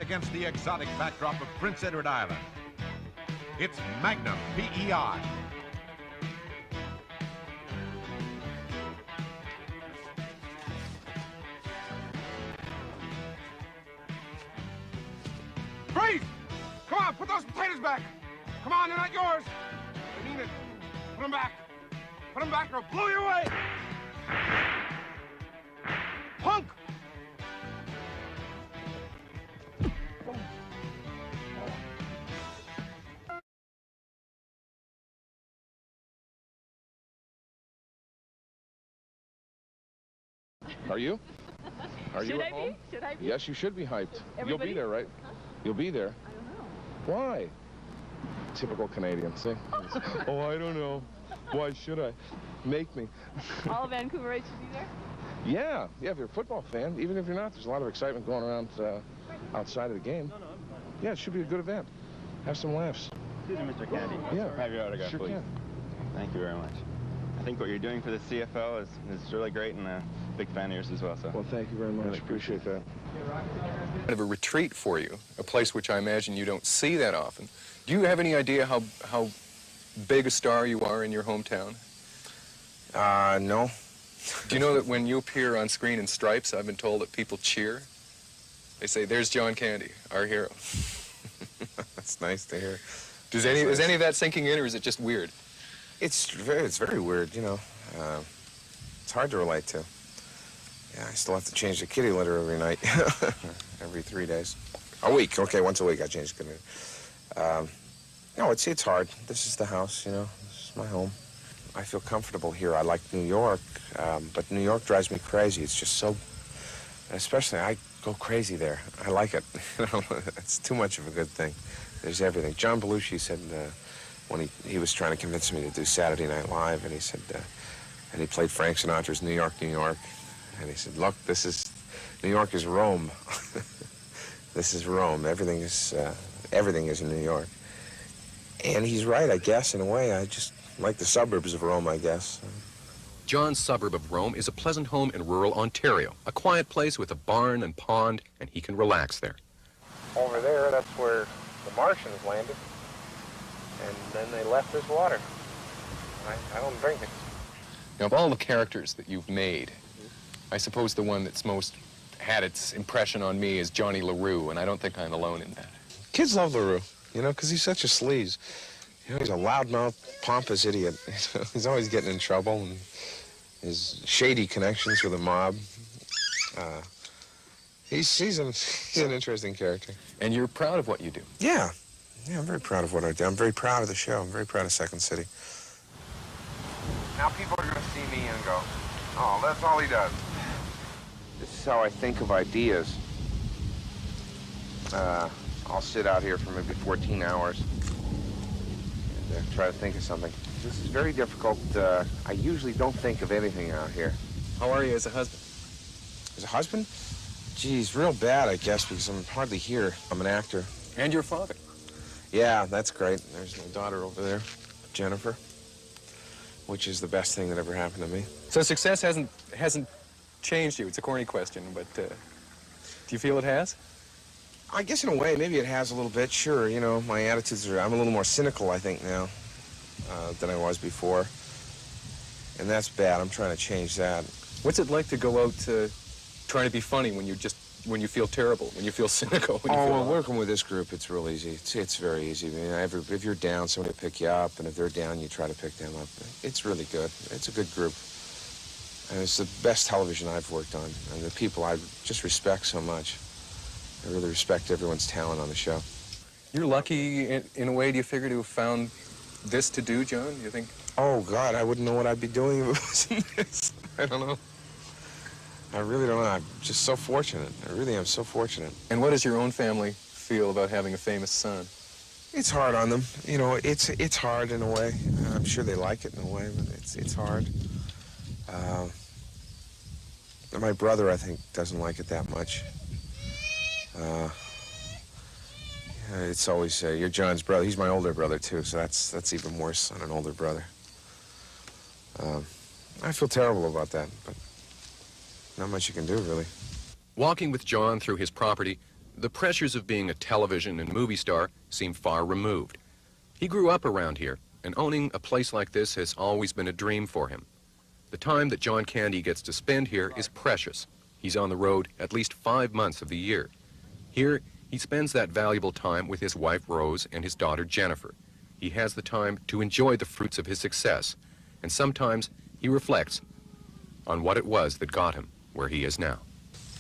Against the exotic backdrop of Prince Edward Island, it's Magnum P.I. Freeze! Come on, put those potatoes back. Come on, they're not yours. I mean it. Put them back. Put them back or I'll blow you away. Punk! Are you? Are you at home? Should I be? Yes, you should be hyped. Everybody? You'll be there, right? Huh? You'll be there. I don't know. Why? Typical Canadian, see? Oh, I don't know. Why should I? Make me. All Vancouverites should be there? Yeah, if you're a football fan, even if you're not, there's a lot of excitement going around outside of the game. No, I'm fine. Yeah, it should be a good event. Have some laughs. Excuse me, Mr. Candy. Yeah. Have your autograph, Sure please. can. Thank you very much. I think what you're doing for the CFL is really great, and a big fan of yours as well. So. Well, thank you very much. Really appreciate that. Kind of a retreat for you, a place which I imagine you don't see that often. Do you have any idea how big a star you are in your hometown? No. Do you know that when you appear on screen in stripes, I've been told that people cheer? They say, "There's John Candy, our hero." That's nice to hear. Is any of that sinking in, or is it just weird? It's very weird, you know. It's hard to relate to. Yeah, I still have to change the kitty litter every night, every 3 days. A week, okay, once a week I change the kitty litter. No, it's hard. This is the house, you know. This is my home. I feel comfortable here. I like New York, but New York drives me crazy. It's just so, especially I go crazy there. I like it. It's too much of a good thing. There's everything. John Belushi said when he was trying to convince me to do Saturday Night Live, and he said, and he played Frank Sinatra's New York, New York, and he said, look, New York is Rome. This is Rome. Everything is in New York. And he's right, I guess, in a way. I just like the suburbs of Rome, I guess. John's suburb of Rome is a pleasant home in rural Ontario, a quiet place with a barn and pond, and he can relax there. Over there, that's where the Martians landed. And then they left this water. I don't drink it. Now, of all the characters that you've made, I suppose the one that's most had its impression on me is Johnny LaRue, and I don't think I'm alone in that. Kids love LaRue, you know, because he's such a sleaze. You know, he's a loudmouth, pompous idiot. He's always getting in trouble, and his shady connections with the mob. He's an interesting character. And you're proud of what you do? Yeah, I'm very proud of what I do. I'm very proud of the show. I'm very proud of Second City. Now people are going to see me and go, oh, that's all he does. This is how I think of ideas. I'll sit out here for maybe 14 hours and try to think of something. This is very difficult. I usually don't think of anything out here. How are you as a husband? As a husband? Geez, real bad, I guess, because I'm hardly here. I'm an actor. And your father? Yeah, that's great. There's my daughter over there, Jennifer, which is the best thing that ever happened to me. So success hasn't changed you. It's a corny question, but do you feel it has? I guess in a way, maybe it has a little bit. Sure, you know, my attitudes I'm a little more cynical, I think, now than I was before. And that's bad. I'm trying to change that. What's it like to go out trying to be funny when you feel terrible, when you feel cynical? Well, working with this group, it's real easy. It's very easy. I mean, if you're down, somebody will pick you up, and if they're down, you try to pick them up. It's really good. It's a good group. And it's the best television I've worked on, and the people I just respect so much. I really respect everyone's talent on the show. You're lucky, in a way, do you figure, to have found this to do, John? Do you think? Oh, God, I wouldn't know what I'd be doing if it wasn't this. I don't know. I really don't know. I'm just so fortunate. I really am so fortunate. And what does your own family feel about having a famous son? It's hard on them. You know, it's hard in a way. I'm sure they like it in a way, but it's hard. My brother, I think, doesn't like it that much. It's always, you're John's brother. He's my older brother, too, so that's even worse on an older brother. I feel terrible about that, but not much you can do, really. Walking with John through his property the pressures of being a television and movie star seem far removed. He grew up around here, and owning a place like this has always been a dream for him. The time that John Candy gets to spend here is precious. He's on the road at least 5 months of the year. Here, he spends that valuable time with his wife Rose and his daughter Jennifer. He has the time to enjoy the fruits of his success, and sometimes he reflects on what it was that got him where he is now.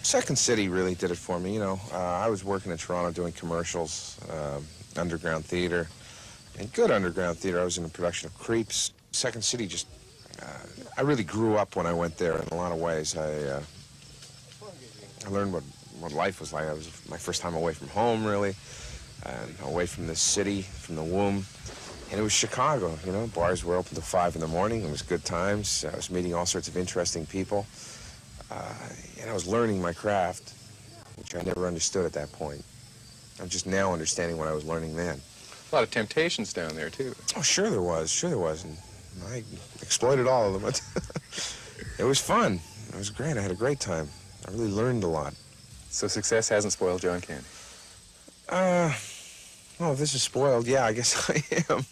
Second City really did it for me, you know. I was working in Toronto doing commercials, underground theater, and good underground theater. I was in a production of Creeps. Second City just, I really grew up when I went there in a lot of ways. I learned what life was like. It was my first time away from home, really, and away from the city, from the womb. And it was Chicago, you know. Bars were open till 5 in the morning. It was good times. I was meeting all sorts of interesting people. And I was learning my craft, which I never understood at that point. I'm just now understanding what I was learning then. A lot of temptations down there, too. Oh, sure there was. And I exploited all of them. It was fun. It was great. I had a great time. I really learned a lot. So success hasn't spoiled John Candy? Well, if this is spoiled, yeah, I guess I am.